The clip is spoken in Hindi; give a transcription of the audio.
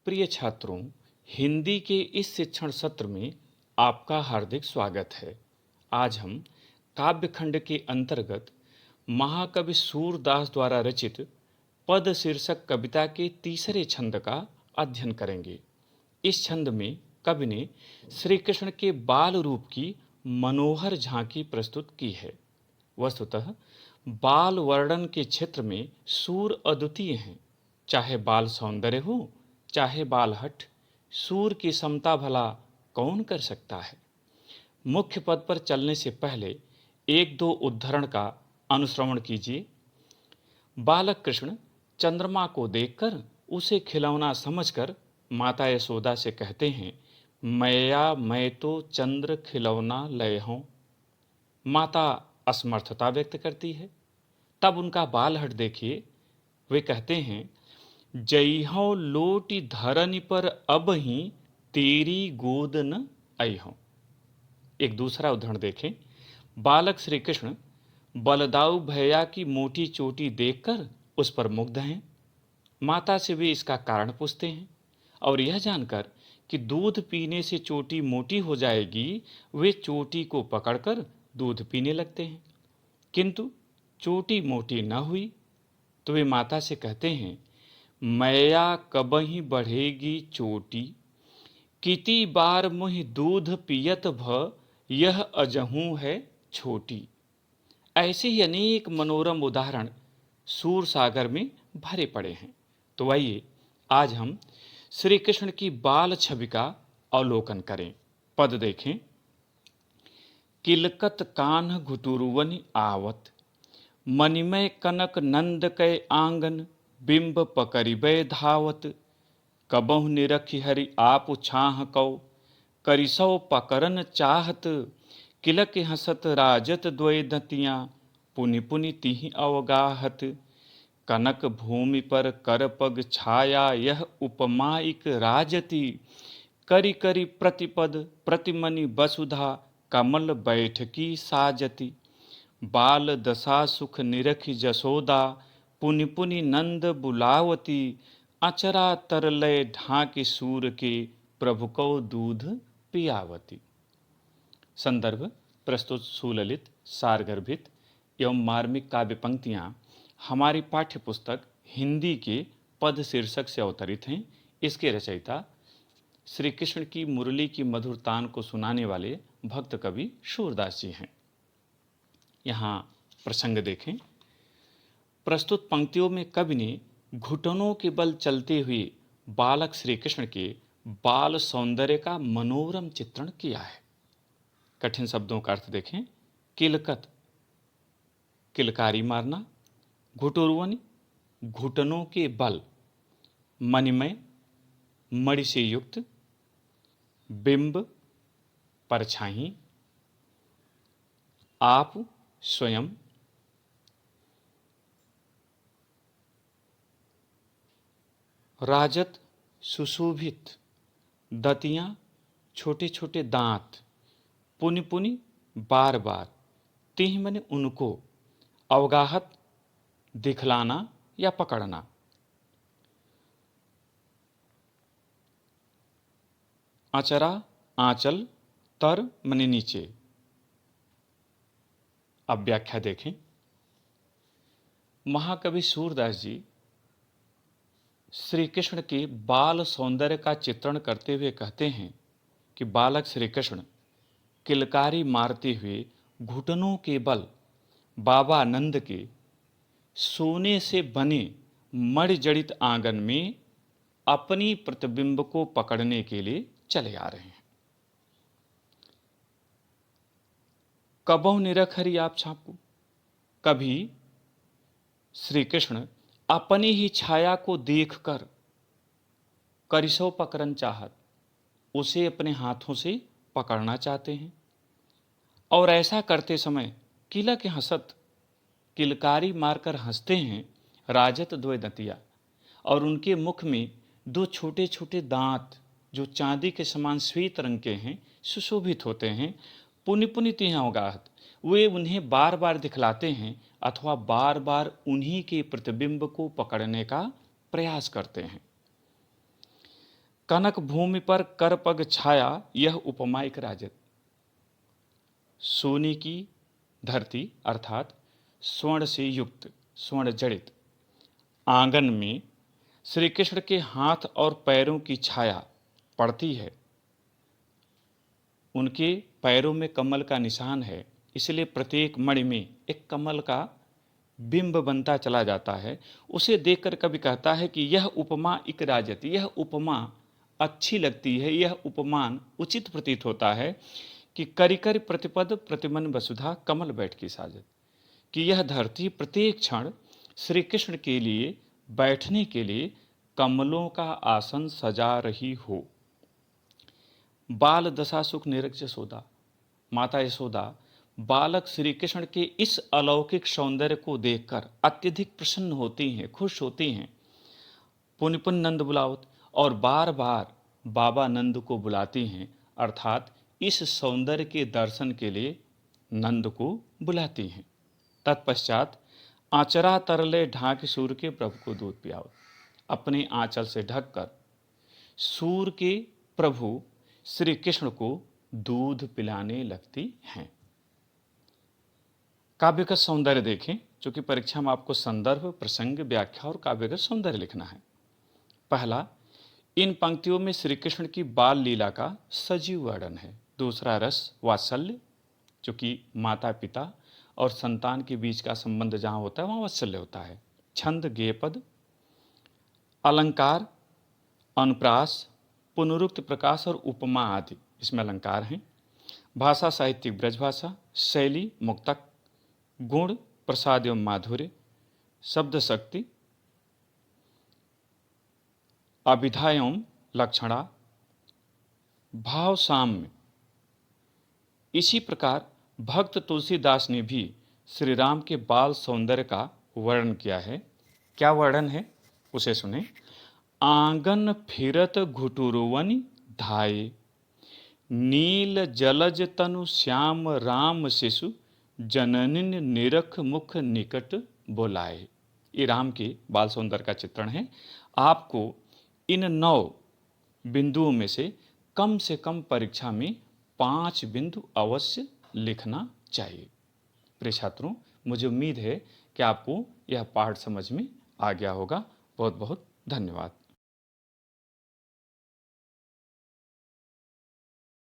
प्रिय छात्रों, हिंदी के इस शिक्षण सत्र में आपका हार्दिक स्वागत है। आज हम काव्यखंड के अंतर्गत महाकवि सूरदास द्वारा रचित पद शीर्षक कविता के तीसरे छंद का अध्ययन करेंगे। इस छंद में कवि ने श्री कृष्ण के बाल रूप की मनोहर झांकी प्रस्तुत की है। वस्तुतः बाल वर्णन के क्षेत्र में सूर अद्वितीय हैं। चाहे बाल सौंदर्य हो, चाहे बाल हठ, सूर की समता भला कौन कर सकता है। मुख्य पद पर चलने से पहले एक दो उद्धरण का अनुश्रवण कीजिए। बालक कृष्ण चंद्रमा को देखकर उसे खिलौना समझकर माता यशोदा से कहते हैं, मैया मैं तो चंद्र खिलौना लय हूं। माता असमर्थता व्यक्त करती है। तब उनका बाल हट देखिए। वे कहते हैं, जइहों लोटी धरनी पर अब ही तेरी गोद न अइहों। एक दूसरा उदाहरण देखें। बालक श्री कृष्ण बलदाऊ भैया की मोटी चोटी देखकर उस पर मुग्ध हैं। माता से वे इसका कारण पूछते हैं और यह जानकर कि दूध पीने से चोटी मोटी हो जाएगी, वे चोटी को पकड़कर दूध पीने लगते हैं। किंतु चोटी मोटी न हुई तो वे माता से कहते हैं, मैया कबही बढ़ेगी चोटी, किती बार मुहि दूध पियत भ, यह अजहू है छोटी। ऐसे ही अनेक मनोरम उदाहरण सूर सागर में भरे पड़े हैं। तो आइए आज हम श्री कृष्ण की बाल छवि का अवलोकन करें। पद देखें। किलकत कान्ह घुटुरुवनि आवत, मणिमय कनक नंद कै आंगन, बिंब पकड़िबै धावत, कबहु निरखि हरि आप छाह कौ, करिसौ पकरन चाहत, किलक हसत राजत द्वय दतियाँ, पुनि पुनि तिहि अवगाहत, कनक भूमि पर कर पग छाया यह उपमाइक राजति, करि करि प्रतिपद प्रतिमनि वसुधा, कमल बैठकी साजति, बाल दशा सुख निरखि जसोदा, पुनि पुनि नंद बुलावती, अचरा तरलय ढांकी सूर के, प्रभु को दूध पियावती। संदर्भ प्रस्तुत सुललित, सारगर्भित एवं मार्मिक काव्य पंक्तियाँ हमारी पाठ्य पुस्तक हिंदी के पद शीर्षक से अवतरित हैं। इसके रचयिता श्री कृष्ण की मुरली की मधुर तान को सुनाने वाले भक्त कवि सूरदास जी हैं। यहाँ प्रसंग देखें। प्रस्तुत पंक्तियों में कवि ने घुटनों के बल चलते हुए बालक श्री कृष्ण के बाल सौंदर्य का मनोरम चित्रण किया है। कठिन शब्दों का अर्थ देखें। किलकत, किलकारी मारना। घुटुरुवनि, घुटनों के बल। मणिमय, मणि से युक्त। बिंब, परछाई। आप, स्वयं। राजत, सुशोभित। दतियाँ, छोटे छोटे दांत। पुनि पुनि, बार बार। तिह मने उनको। अवगाहत, दिखलाना या पकड़ना। अचरा, आंचल। तर मने नीचे। अब व्याख्या देखें। महाकवि सूरदास जी श्री कृष्ण के बाल सौंदर्य का चित्रण करते हुए कहते हैं कि बालक श्री कृष्ण किलकारी मारते हुए घुटनों के बल बाबा नंद के सोने से बने मणिजड़ित आंगन में अपनी प्रतिबिंब को पकड़ने के लिए चले आ रहे हैं। कबहु निरख हरि आप छापू, कभी श्री कृष्ण अपनी ही छाया को देखकर करिसो पकड़न चाहत, उसे अपने हाथों से पकड़ना चाहते हैं। और ऐसा करते समय किलक हंसत, किलकारी मारकर हंसते हैं राजत द्वय दंतिया, और उनके मुख में दो छोटे छोटे दांत जो चांदी के समान श्वेत रंग के हैं, सुशोभित होते हैं। पुनि पुनि तिह अवगाहत, वे उन्हें बार बार दिखलाते हैं अथवा बार बार उन्हीं के प्रतिबिंब को पकड़ने का प्रयास करते हैं। कनक भूमि पर कर पग छाया, यह उपमा एक राजत। सोने की धरती अर्थात स्वर्ण से युक्त, स्वर्ण जड़ित आंगन में श्री कृष्ण के हाथ और पैरों की छाया पड़ती है। उनके पैरों में कमल का निशान है, इसलिए प्रत्येक मणि में एक कमल का बिंब बनता चला जाता है। उसे देखकर कवि कहता है कि यह उपमा इक राजत, यह उपमा अच्छी लगती है, यह उपमान उचित प्रतीत होता है कि करिकर प्रतिपद प्रतिमन वसुधा कमल बैठ की साजत, कि यह धरती प्रत्येक क्षण श्री कृष्ण के लिए बैठने के लिए कमलों का आसन सजा रही हो। बाल दशा सुख निरख यशोदा, माता यशोदा बालक श्री कृष्ण के इस अलौकिक सौंदर्य को देखकर अत्यधिक प्रसन्न होती हैं, खुश होती हैं। पुन पुन नंद बुलावत, और बार बार बाबा नंद को बुलाती हैं, अर्थात इस सौंदर्य के दर्शन के लिए नंद को बुलाती हैं। तत्पश्चात आचरा तरले ढाक सूर के प्रभु को दूध पियावत, अपने आंचल से ढककर सूर के प्रभु श्री कृष्ण को दूध पिलाने लगती हैं। काव्यगत सौंदर्य देखें, चूंकि परीक्षा में आपको संदर्भ, प्रसंग, व्याख्या और काव्यगत सौंदर्य लिखना है। पहला, इन पंक्तियों में श्री कृष्ण की बाल लीला का सजीव वर्णन है। दूसरा, रस वात्सल्य, चूंकि माता पिता और संतान के बीच का संबंध जहां होता है वहां वात्सल्य होता है। छंद, गेयपद, अलंकार, अनुप्रास, पुनरुक्त प्रकाश और उपमा आदि इसमें अलंकार हैं। भाषा साहित्यिक ब्रजभाषा, शैली मुक्तक, गुण प्रसाद एवं माधुर्य, शब्द शक्ति, अभिधा एवं लक्षणा, भाव साम्य। इसी प्रकार भक्त तुलसीदास ने भी श्री राम के बाल सौंदर्य का वर्णन किया है। क्या वर्णन है उसे सुने। आंगन फिरत घुटुरवन धाये, नील जलज तनु श्याम राम शिशु, जननिन निरख मुख निकट बोलाए। ये राम के बाल सौंदर्य का चित्रण है। आपको इन 9 बिंदुओं में से कम परीक्षा में 5 बिंदु अवश्य लिखना चाहिए। प्रिय छात्रों, मुझे उम्मीद है कि आपको यह पाठ समझ में आ गया होगा। बहुत बहुत धन्यवाद।